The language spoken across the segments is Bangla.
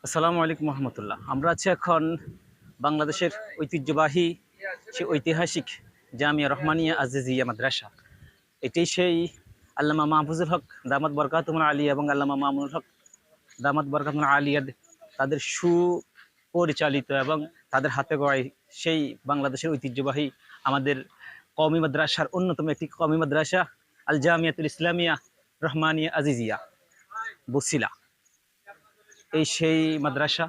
আসসালামু আলাইকুম রহমতুল্লাহ। আমরা আছি এখন বাংলাদেশের ঐতিহ্যবাহী সে ঐতিহাসিক জামিয়া রহমানিয়া আজিজিয়া মাদ্রাসা। এটি সেই আল্লামা মাহফুজুল হক দামাত বরকাতুল আলিয়া এবং আল্লামা মামুনুল হক দামাত বরকাতুল আলিয়া তাদের সুপরিচালিত এবং তাদের হাতে গড়াই সেই বাংলাদেশের ঐতিহ্যবাহী আমাদের কওমি মাদ্রাসার অন্যতম একটি কওমি মাদ্রাসা আল জামিয়াতুল ইসলামিয়া রহমানিয়া আজিজিয়া বসিলা। এই সেই মাদ্রাসা।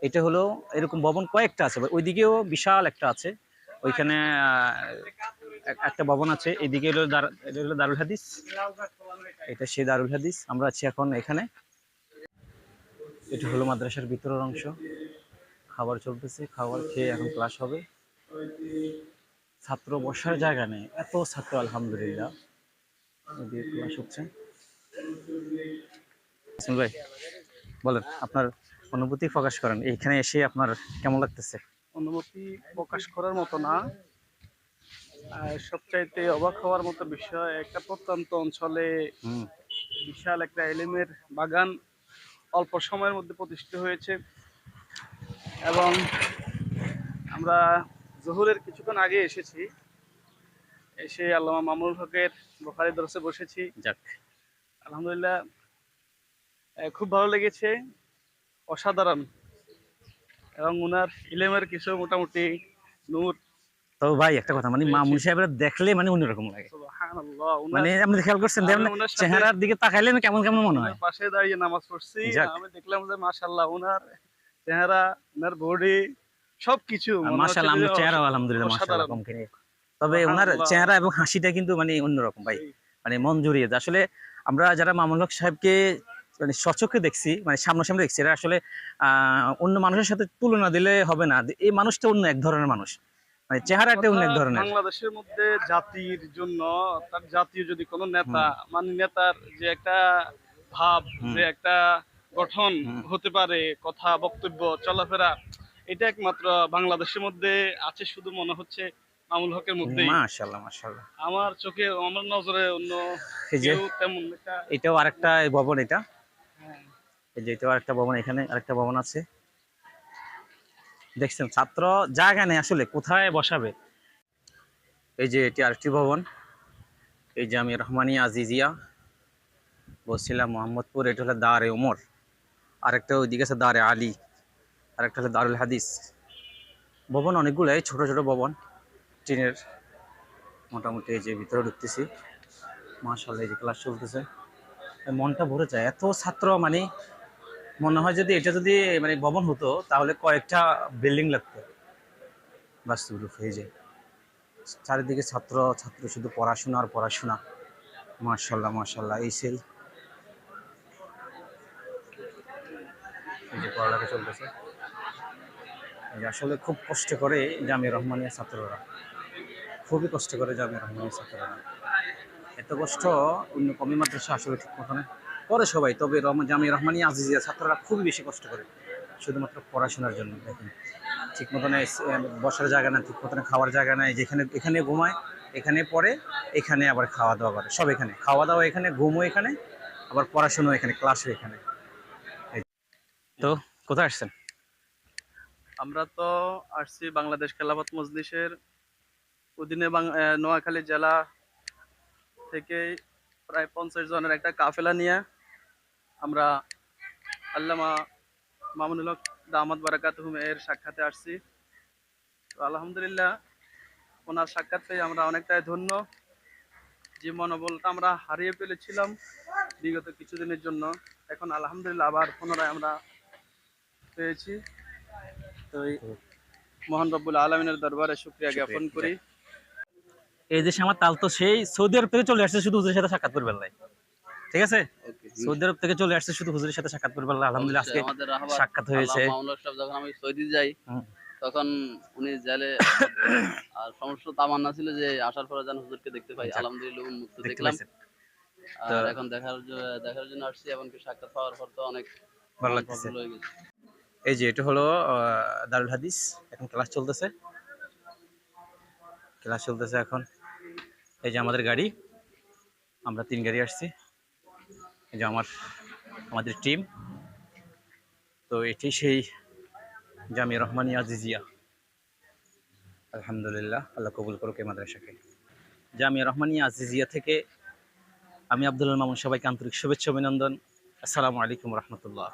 এটা হলো এরকম ভবন কয়েকটা আছে, ওইদিকেও বিশাল একটা আছে। ওইখানে একটা ভবন আছে। এদিকে হলো এটা হলো দারুল হাদিস, এটা সেই দারুল হাদিস। আমরা আছি এখন এখানে। এটা হলো মাদ্রাসার ভিতরের অংশ। খাবার চলতেছে, খাবার খেয়ে এখন ক্লাস হবে। ছাত্র বসার জায়গা নেই, এত ছাত্র আলহামদুলিল্লাহ। এদিকে ক্লাস হচ্ছে। ভাই বলেন, আপনার অনুভূতি প্রকাশ করেন, এইখানে এসে আপনার কেমন লাগতেছে? অনুমতি প্রকাশ করার মতো না। সবচাইতে অবাক হওয়ার মতো বিষয়, একটা প্রত্যন্ত অঞ্চলে হুম। বিশাল একটা এলিমের বাগান অল্প সময়ের মধ্যে প্রতিষ্ঠিত হয়েছে। এবং আমরা জোহরের কিছুক্ষণ আগে এসেছি, এসে আল্লামা মামুনুল হকের বুখারী দরসে বসেছি। যাক, আলহামদুলিল্লাহ, খুব ভালো লেগেছে, অসাধারণ। এবং ওনার ইলেমের কিছু মোটামুটি নূর। তো ভাই একটা কথা, মানে পেয়েছি। মামুন সাহেবরা দেখলে মানে অন্যরকম লাগে। সুবহানাল্লাহ, মানে ওনার আপনি খেয়াল করছেন যে আমি আপনার ওনার সাথে চেহারার দিকে তাকাইলে না কেমন কেমন মনে ওনার হয়। পাশে দাঁড়িয়ে নামাজ পড়ছি। যাক, আমি দেখলাম যে মাশাআল্লাহ, ওনার চেহারা, ওনার বডি, সবকিছু মনে হচ্ছে মাশাআল্লাহ, যে আপনার চেহারাও আলহামদুলিল্লাহ মাশাআল্লাহ অসাধারণ। কম কিনে। তবে ওনার সুবহানাল্লাহ। চেহারা এবং হাসিটা কিন্তু মানে অন্যরকম ভাই, মানে মন জুড়িয়ে যায়। আসলে আমরা যারা মামুন হক সাহেবকে মানে সচক্ষে দেখছি, মানে সামনাসামনি দেখছি, এরা আসলে অন্য মানুষের সাথে তুলনা দিলে হবে না। এই মানুষটা অন্য এক ধরনের মানুষ, মানে চেহারাটা অন্য এক অর্থাৎ ধরনের। বাংলাদেশের মধ্যে জাতির জন্য, তার জাতীয় যদি কোনো নেতা, হুম মানে নেতার যে একটা ভাব, হুম যে একটা গঠন হুম। হতে পারে, কথা, বক্তব্য, চলাফেরা, এটা একমাত্র বাংলাদেশের মধ্যে আছে, শুধু মনে হচ্ছে মামুনুল হকের মধ্যেই। মাশাআল্লাহ মাশাআল্লাহ। আমার চোখে, আমার নজরে অন্য এই যে কেউ তেমন একটা। এটাও আরেকটা ভবন, এটা হ্যাঁ। এই যে এটাও আরেকটা ভবন, এখানে আরেকটা ভবন আছে। দেখছেন, ছাত্র জায়গা নেই আসলে কোথায় বসাবে। এই যে এটি আরেকটি ভবন, এই যে আমি রহমানিয়া আজিজিয়া বলছিলাম মোহাম্মদপুর। এটা হলো দারে ওমর, আরেকটা ওইদিকে আছে দারে আলী, আরেকটা হলো দারুল হাদিস। ভবন অনেকগুলো, ছোট ছোট ভবন টিনের। মোটামুটি এই যে ভিতরে ঢুকতেছি, মাশাআল্লাহ, এই যে ক্লাস চলতেছে। মনটা ভরে যায়, এত ছাত্র। মানে মনে হয় যদি এটা যদি মানে ভবন হতো তাহলে কয়েকটা বিল্ডিং লাগতো। বাস্তব এই যে চারিদিকে ছাত্র ছাত্র, শুধু পড়াশোনা আর পড়াশোনা। মাশাআল্লাহ মাশাআল্লাহ। এই যে পড়ালেখা চলতেছে। এই যে আসলে খুব কষ্ট করে জামিয়া রহমানিয়া ছাত্ররা, খুবই কষ্ট করে জামিয়া রহমানিয়া ছাত্ররা। এত কষ্ট অন্য কমি মাদ্রাসা আসলে ঠিক মতো করে সবাই, তবে জামিয়া রহমানিয়া আজিজিয়া ছাত্ররা খুবই বেশি কষ্ট করে শুধুমাত্র পড়াশোনার জন্য। দেখেন, ঠিক মতন বসার জায়গা না, ঠিক মতন খাওয়ার জায়গা নাই। যেখানে এখানে ঘুমায়, এখানে পড়ে, এখানে আবার খাওয়া দাওয়া করে, সব এখানে। খাওয়া দাওয়া এখানে, ঘুমও এখানে, আবার পড়াশোনা এখানে, ক্লাসও এখানে। তো কোথায় আসছেন? আমরা তো আসছি বাংলাদেশ খেলাফত মজলিসের অধীনে নোয়াখালী জেলা থেকে প্রায় 50 জনের একটা কাফেলা নিয়ে আমরা আল্লামা মামুনুল হক দামাত বারাকাতুহুম এর সাক্ষাতে আসছি। তো আলহামদুলিল্লাহ, ওনার সাক্ষাৎ পেয়ে আমরা অনেকটাই ধন্য। যে মনোবলটা আমরা হারিয়ে ফেলেছিলাম বিগত কিছুদিনের জন্য, এখন আলহামদুলিল্লাহ আবার পুনরায় আমরা পেয়েছি। তো এই মহান রব্বুল আলমিনের দরবারে শুকরিয়া জ্ঞাপন করি। শুক্রিয়া। এই দেশে আমার তাল তো সেই সৌদি আরব থেকে চলে আসছে শুধু হুজুরের সাথে সাক্ষাৎ করবে আল্লাহ। ঠিক আছে, সৌদি আরব থেকে চলে আসছে শুধু হুজুরের সাথে সাক্ষাৎ করবে আল্লাহ। আলহামদুলিল্লাহ আজকে আমাদের রাহবার সাক্ষাৎ হয়েছে। আল্লামা মামুনুল সাহেব যখন আমি সৌদি যাই, তখন উনি জেলে, আর সমস্ত তামান্না ছিল যে আসার পরে যেন হুজুরকে দেখতে পাই। আলহামদুলিল্লাহ উন্মুক্ত দেখতে দেখলাম। পাইছেন তো আর এখন দেখার জন্য আসছি, এমনকি সাক্ষাৎ পাওয়ার পর তো অনেক ভালো মন লাগতেছে। প্রফুল্ল হয়ে গেছে। এই যে এটা হলো দারুল হাদিস, এখন ক্লাস চলতেছে, ক্লাস চলতেছে এখন। এই যে আমাদের গাড়ি, আমরা 3 গাড়ি আসছি। এই যে আমাদের টিম, তো এটি সেই জামিয়া রহমানিয়া আজিজিয়া। আলহামদুলিল্লাহ, আল্লাহ কবুল করুক এই মাদ্রাসাকে। জামিয়া রহমানিয়া আজিজিয়া থেকে আমি আব্দুল মামুন সবাইকে আন্তরিক শুভেচ্ছা অভিনন্দন। আসসালামু আলাইকুম রহমতুল্লাহ।